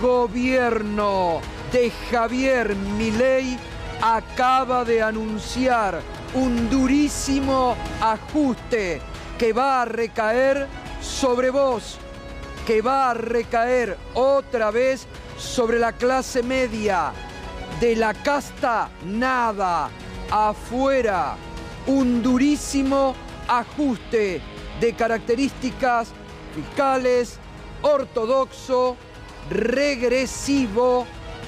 gobierno de Javier Milei acaba de anunciar un durísimo ajuste que va a recaer sobre vos, que va a recaer otra vez sobre la clase media. De la casta, nada. Afuera, un durísimo ajuste de características fiscales, ortodoxo, regresivo,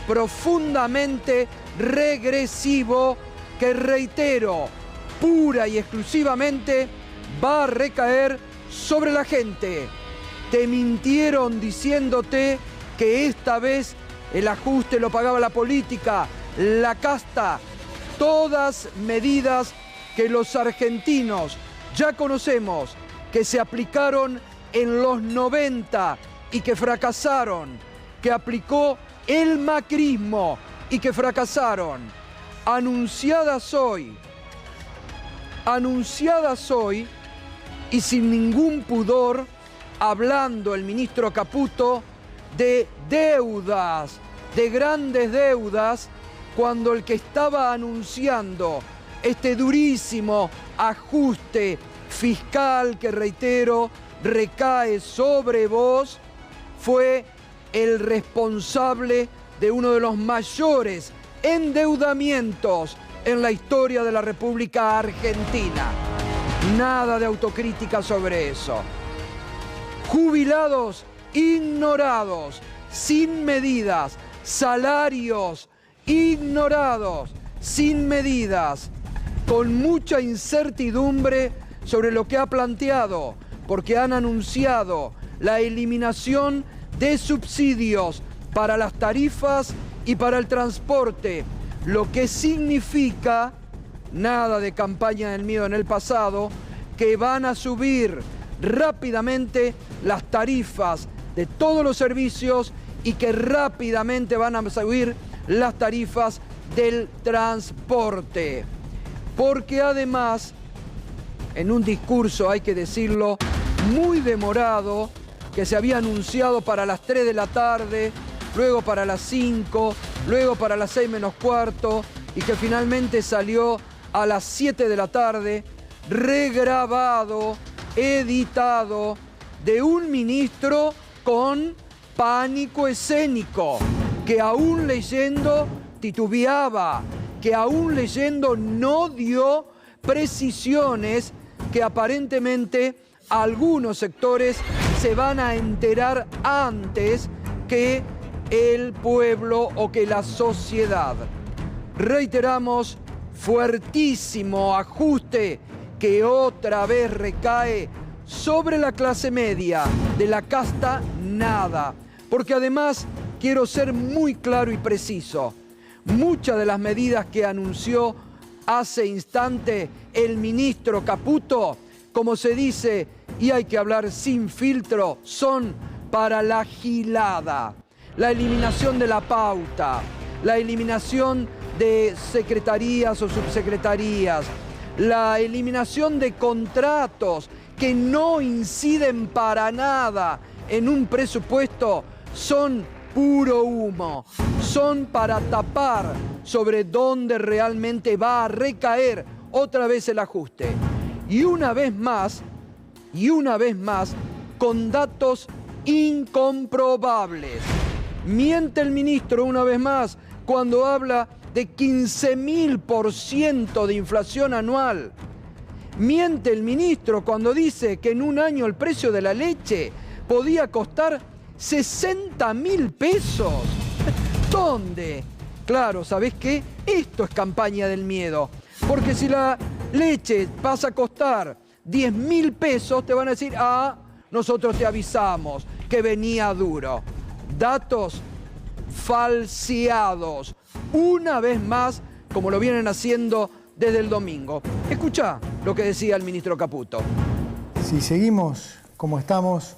profundamente regresivo, que reitero, pura y exclusivamente va a recaer sobre la gente. Te mintieron diciéndote que esta vez el ajuste lo pagaba la política, la casta, todas medidas que los argentinos ya conocemos, que se aplicaron en los 90 y que fracasaron, que aplicó el macrismo y que fracasaron. Anunciadas hoy y sin ningún pudor, hablando el ministro Caputo de deudas, de grandes deudas, cuando el que estaba anunciando este durísimo ajuste fiscal, que reitero, recae sobre vos, fue el responsable de uno de los mayores endeudamientos en la historia de la República Argentina. Nada de autocrítica sobre eso. Jubilados ignorados, sin medidas, salarios ignorados, sin medidas, con mucha incertidumbre sobre lo que ha planteado, porque han anunciado la eliminación de subsidios para las tarifas y para el transporte, lo que significa, nada de campaña del miedo en el pasado, que van a subir rápidamente las tarifas de todos los servicios y que rápidamente van a subir las tarifas del transporte. Porque además, en un discurso, hay que decirlo, muy demorado, que se había anunciado para las 3 de la tarde, luego para las 5, luego para las 6 menos cuarto, y que finalmente salió a las 7 de la tarde, regrabado, editado, de un ministro con pánico escénico, que aún leyendo titubeaba, que aún leyendo no dio precisiones que aparentemente algunos sectores se van a enterar antes que el pueblo o que la sociedad. Reiteramos, fuertísimo ajuste que otra vez recae sobre la clase media, de la casta nada. Porque además quiero ser muy claro y preciso. Muchas de las medidas que anunció hace instante el ministro Caputo, como se dice, y hay que hablar sin filtro, son para la gilada. La eliminación de la pauta, la eliminación de secretarías o subsecretarías, la eliminación de contratos que no inciden para nada en un presupuesto, son puro humo, son para tapar sobre dónde realmente va a recaer otra vez el ajuste. Y una vez más, con datos incomprobables. Miente el ministro una vez más cuando habla de 15.000% de inflación anual. Miente el ministro cuando dice que en un año el precio de la leche podía costar 60.000 pesos. ¿Dónde? Claro, ¿sabés qué? Esto es campaña del miedo. Porque si la leche pasa a costar 10.000 pesos, te van a decir, ah, nosotros te avisamos que venía duro. Datos falseados, una vez más, como lo vienen haciendo desde el domingo. Escuchá lo que decía el ministro Caputo. Si seguimos como estamos,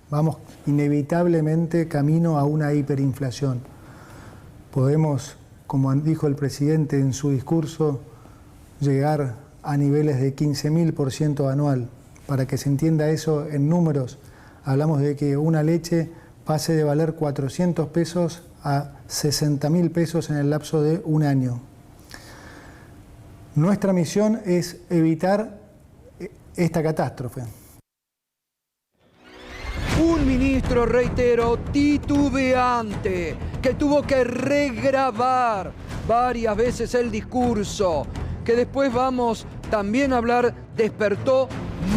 vamos inevitablemente camino a una hiperinflación. Podemos, como dijo el presidente en su discurso, llegar a niveles de 15.000% anual. Para que se entienda eso en números, hablamos de que una leche pase de valer 400 pesos a 60.000 pesos en el lapso de un año. Nuestra misión es evitar esta catástrofe. Un ministro, reitero, titubeante, que tuvo que regrabar varias veces el discurso, que después vamos también a hablar, despertó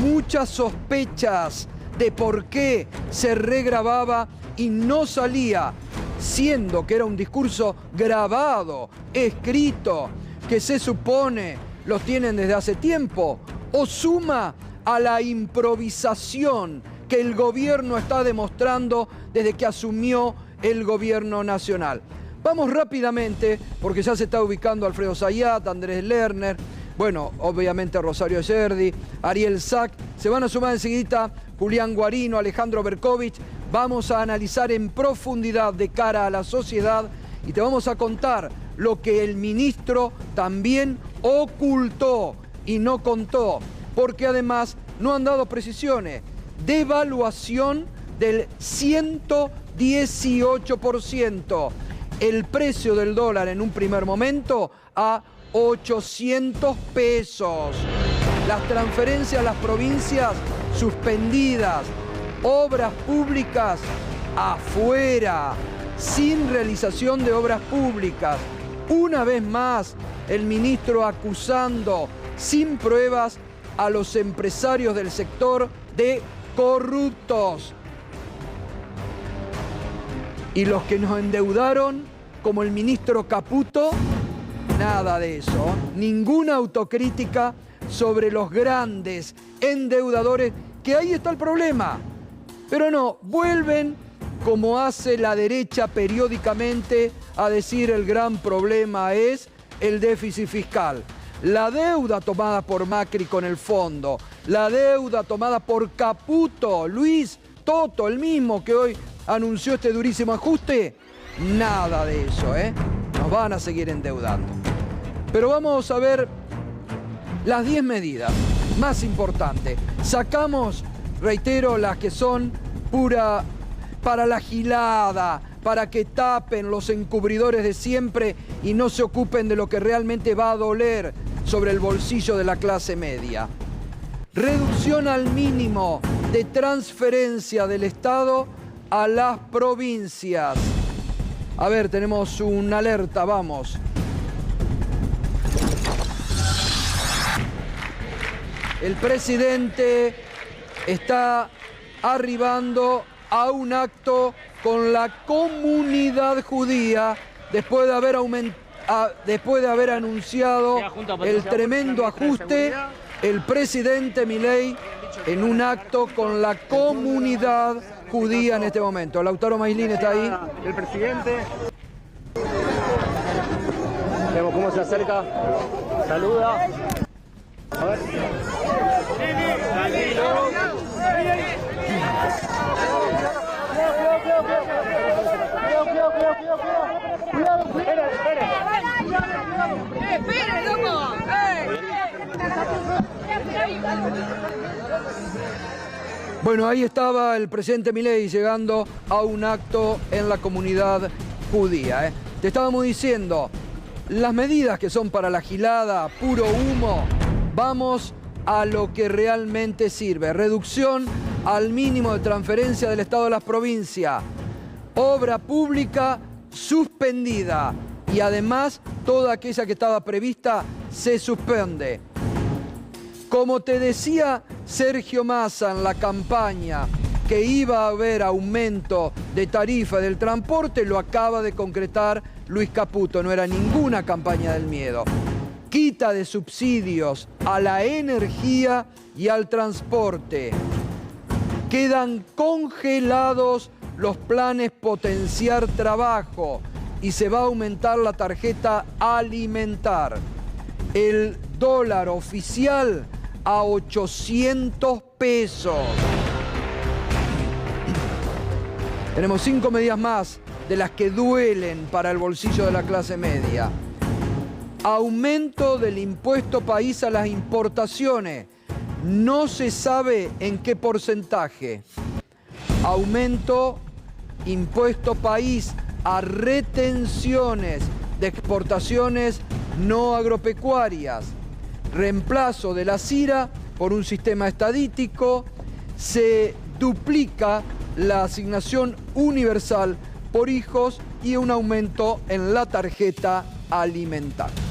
muchas sospechas de por qué se regrababa y no salía, siendo que era un discurso grabado, escrito, que se supone los tienen desde hace tiempo, o suma a la improvisación que el gobierno está demostrando desde que asumió el gobierno nacional. Vamos rápidamente, porque ya se está ubicando Alfredo Zayat, Andrés Lerner, bueno, obviamente Rosario Yerdi, Ariel Sack, se van a sumar enseguida Julián Guarino, Alejandro Berkovich. Vamos a analizar en profundidad de cara a la sociedad y te vamos a contar lo que el ministro también ocultó y no contó, porque además no han dado precisiones. Devaluación del 118%. El precio del dólar en un primer momento a 800 pesos. Las transferencias a las provincias suspendidas. Obras públicas afuera, sin realización de obras públicas. Una vez más, el ministro acusando sin pruebas a los empresarios del sector de corruptos. Y los que nos endeudaron, como el ministro Caputo, nada de eso. Ninguna autocrítica sobre los grandes endeudadores, que ahí está el problema. Pero no, vuelven, como hace la derecha periódicamente, a decir el gran problema es el déficit fiscal. La deuda tomada por Macri con el fondo, la deuda tomada por Caputo, Luis Toto, el mismo que hoy anunció este durísimo ajuste, nada de eso, ¿eh? Nos van a seguir endeudando. Pero vamos a ver las 10 medidas más importantes. Sacamos, reitero, las que son pura para la gilada, para que tapen los encubridores de siempre y no se ocupen de lo que realmente va a doler sobre el bolsillo de la clase media. Reducción al mínimo de transferencia del Estado a las provincias. A ver, tenemos una alerta, vamos. El presidente está arribando a un acto con la comunidad judía después de haber anunciado el tremendo ajuste. El presidente Milei en un acto con la comunidad judía en este momento. Lautaro Mailín está ahí. El presidente. Vemos cómo se acerca. Saluda. A ver. ¡Espere, loco! Bueno, ahí estaba el presidente Milei llegando a un acto en la comunidad judía. Te estábamos diciendo, las medidas que son para la gilada, puro humo, vamos a lo que realmente sirve. Reducción al mínimo de transferencia del Estado a las provincias. Obra pública suspendida. Y además, toda aquella que estaba prevista se suspende. Como te decía Sergio Massa en la campaña, que iba a haber aumento de tarifa del transporte, lo acaba de concretar Luis Caputo. No era ninguna campaña del miedo. Quita de subsidios a la energía y al transporte. Quedan congelados los planes potenciar trabajo y se va a aumentar la tarjeta alimentar. El dólar oficial a 800 pesos. Tenemos 5 medidas más de las que duelen para el bolsillo de la clase media. Aumento del impuesto país a las importaciones. No se sabe en qué porcentaje. Aumento impuesto país a retenciones de exportaciones no agropecuarias, reemplazo de la CIRA por un sistema estadístico, se duplica la asignación universal por hijos y un aumento en la tarjeta alimentaria.